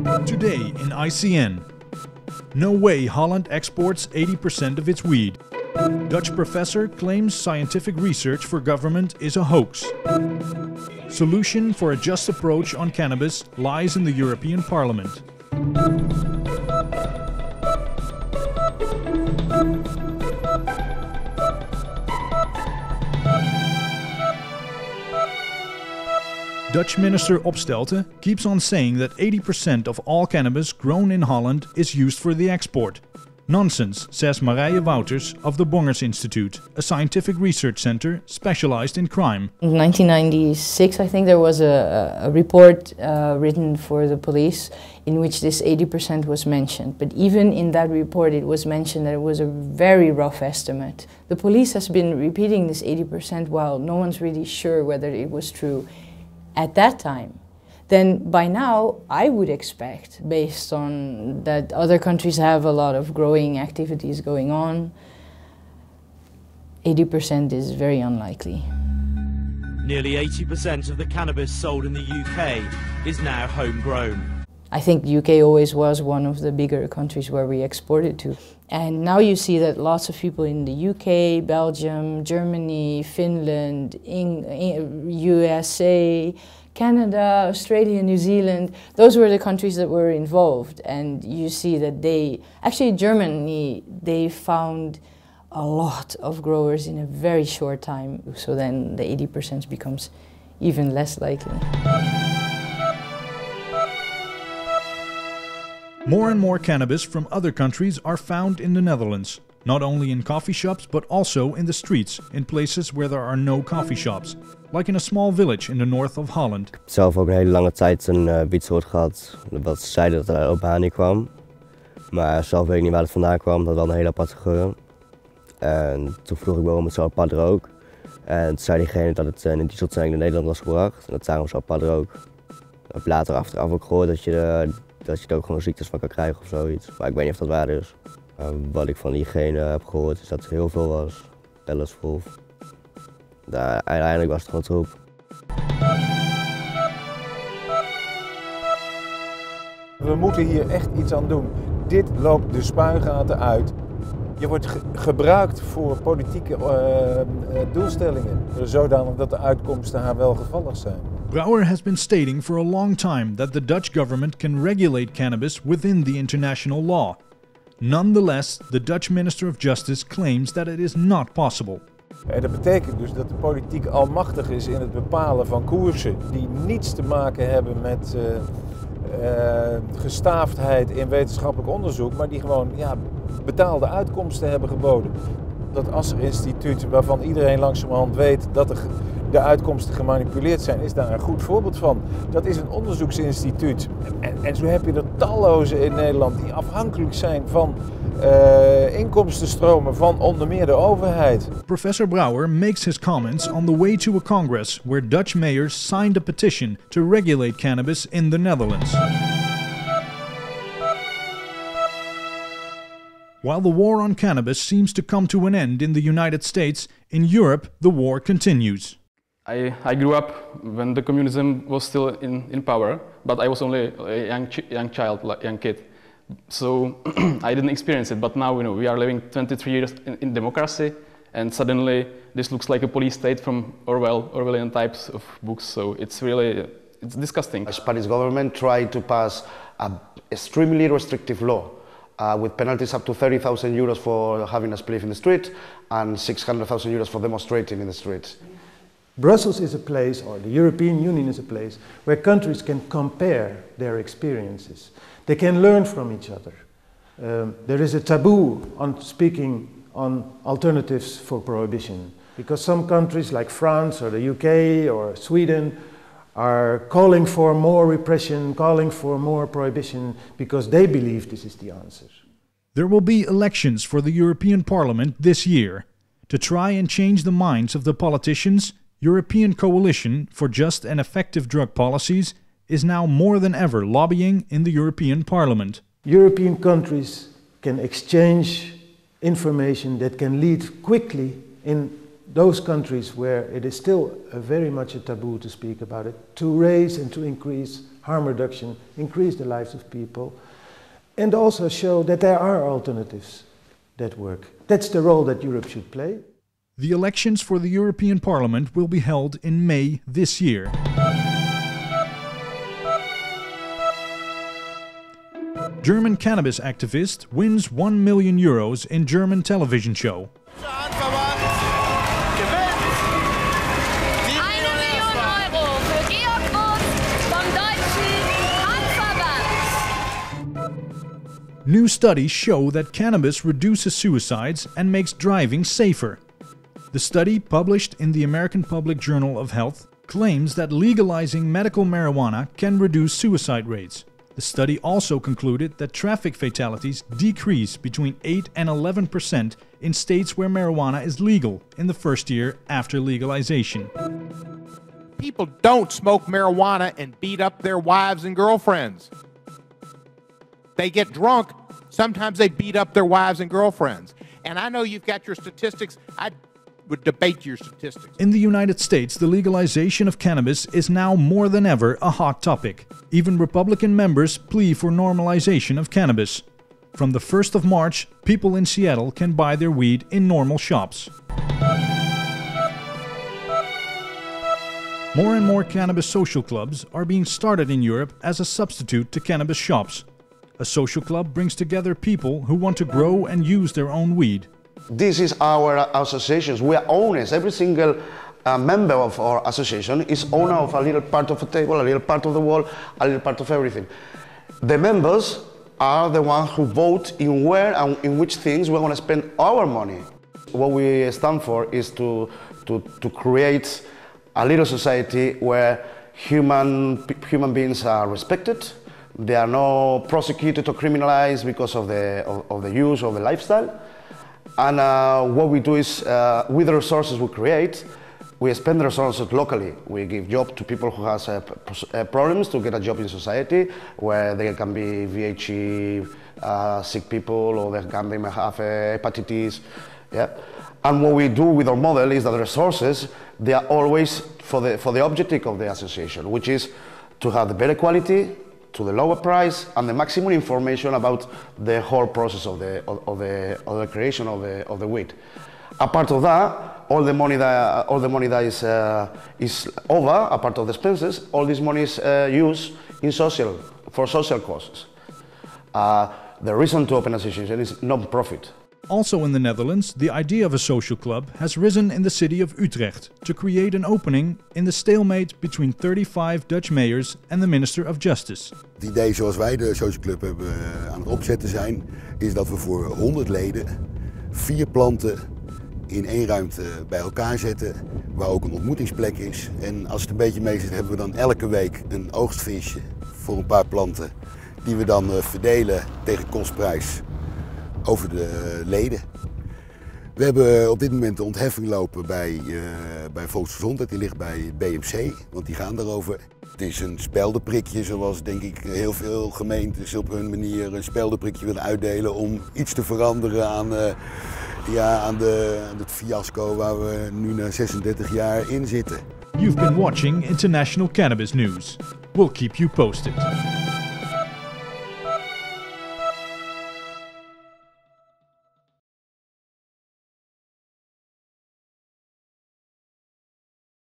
Today in ICN. No way Holland exports 80% of its weed. Dutch professor claims scientific research for government is a hoax. Solution for a just approach on cannabis lies in the European Parliament. Dutch Minister Opstelten keeps on saying that 80% of all cannabis grown in Holland is used for the export. Nonsense, says Marije Wouters of the Bongers Institute, a scientific research center specialized in crime. In 1996, I think there was a report written for the police in which this 80% was mentioned. But even in that report it was mentioned that it was a very rough estimate. The police has been repeating this 80% while no one's really sure whether it was true at that time. Then by now I would expect, based on that other countries have a lot of growing activities going on, 80% is very unlikely. Nearly 80% of the cannabis sold in the UK is now homegrown. I think the UK always was one of the bigger countries where we exported to. And now you see that lots of people in the UK, Belgium, Germany, Finland, USA, Canada, Australia, New Zealand, those were the countries that were involved. And you see that actually Germany, they found a lot of growers in a very short time. So then the 80% becomes even less likely. More and more cannabis from other countries are found in the Netherlands. Not only in coffee shops, but also in the streets, in places where there are no coffee shops. Like in a small village in the north of Holland. Ik heb zelf ook een hele lange tijd een wietsoort gehad. Dat ze zeiden dat het uit Albanië kwam. Maar zelf weet ik niet waar het vandaan kwam, dat was wel een hele aparte geur. En toen vroeg ik waarom het zo apart rook. En toen zei diegene dat het in een dieseltank naar Nederland was gebracht. En dat daarom zo apart rook. Ik heb later achteraf ook gehoord dat je er ook gewoon ziektes van kan krijgen of zoiets. Maar ik weet niet of dat waar is. Wat ik van diegene heb gehoord is dat het heel veel was. Pelletsproef. Uiteindelijk was het gewoon troep. We moeten hier echt iets aan doen. Dit loopt de spuigaten uit. Je wordt gebruikt voor politieke doelstellingen, zodanig dat de uitkomsten haar welgevallig zijn. Brouwer has been stating for a long time that the Dutch government can regulate cannabis within the international law. Nonetheless, the Dutch Minister of Justice claims that it is not possible. En dat betekent dus dat de politiek almachtig is in het bepalen van koersen die niets te maken hebben met gestaafdheid in wetenschappelijk onderzoek, maar die gewoon betaalde uitkomsten hebben geboden. Dat Asser-instituut, waarvan iedereen langzamerhand weet dat de uitkomsten gemanipuleerd zijn, is daar een goed voorbeeld van. Dat is een onderzoeksinstituut. En zo heb je er talloze in Nederland die afhankelijk zijn van inkomstenstromen van onder meer de overheid. Professor Brouwer makes his comments on the way to a congress where Dutch mayors signed a petition to regulate cannabis in the Netherlands. While the war on cannabis seems to come to an end in the United States, in Europe the war continues. I grew up when the communism was still in power, but I was only a young kid. So I didn't experience it, but now we are living 23 years in democracy, and suddenly this looks like a police state from Orwellian types of books, so it's disgusting. The Spanish government tried to pass an extremely restrictive law with penalties up to 30,000 euros for having a spliff in the street and 600,000 euros for demonstrating in the streets. Brussels is a place, or the European Union is a place, where countries can compare their experiences. They can learn from each other. There is a taboo on speaking on alternatives for prohibition, because some countries like France or the UK or Sweden are calling for more repression, calling for more prohibition, because they believe this is the answer. There will be elections for the European Parliament this year. To try and change the minds of the politicians, European Coalition for Just and Effective Drug Policies is now more than ever lobbying in the European Parliament. European countries can exchange information that can lead quickly in those countries where it is still very much a taboo to speak about it, to raise and to increase harm reduction, increase the lives of people, and also show that there are alternatives that work. That's the role that Europe should play. The elections for the European Parliament will be held in May this year. German cannabis activist wins €1 million in German television show. New studies show that cannabis reduces suicides and makes driving safer. The study, published in the American Public Journal of Health, claims that legalizing medical marijuana can reduce suicide rates. The study also concluded that traffic fatalities decrease between 8 and 11% in states where marijuana is legal in the first year after legalization. People don't smoke marijuana and beat up their wives and girlfriends. They get drunk, sometimes they beat up their wives and girlfriends. And I know you've got your statistics. I would debate your statistics. In the United States, the legalization of cannabis is now more than ever a hot topic. Even Republican members plea for normalization of cannabis. From the 1st of March, people in Seattle can buy their weed in normal shops. More and more cannabis social clubs are being started in Europe as a substitute to cannabis shops. A social club brings together people who want to grow and use their own weed. This is our associations. We are owners. Every single member of our association is owner of a little part of a table, a little part of the wall, a little part of everything. The members are the ones who vote in where and in which things we're going to spend our money. What we stand for is to create a little society where human beings are respected. They are not prosecuted or criminalized because of the use of the lifestyle. And what we do is, with the resources we create, we spend the resources locally. We give job to people who have problems to get a job in society, where they can be VHE sick people, or they can have hepatitis. Yeah. And what we do with our model is that the resources, they are always for the objective of the association, which is to have the better quality, to the lower price, and the maximum information about the whole process of the creation of the weed. Apart of that, all the money that is over, apart of the expenses, all this money is used for social causes. The reason to open an association is non-profit. Also in the Netherlands, the idea of a social club has risen in the city of Utrecht to create an opening in the stalemate between 35 Dutch mayors and the Minister of Justice. Het idee zoals wij de social club hebben aan het opzetten zijn, is dat we voor 100 leden 4 planten in 1 ruimte bij elkaar zetten, waar ook een ontmoetingsplek is. En als het een beetje mee zit, hebben we dan elke week een oogstvisje voor een paar planten, die we dan verdelen tegen kostprijs over de leden. We hebben op dit moment de ontheffing lopen bij Volksgezondheid, die ligt bij BMC, want die gaan daarover. Het is een speldenprikje, zoals denk ik heel veel gemeentes op hun manier een speldenprikje willen uitdelen om iets te veranderen aan het fiasco waar we nu na 36 jaar in zitten. You've been watching International Cannabis News. We'll keep you posted.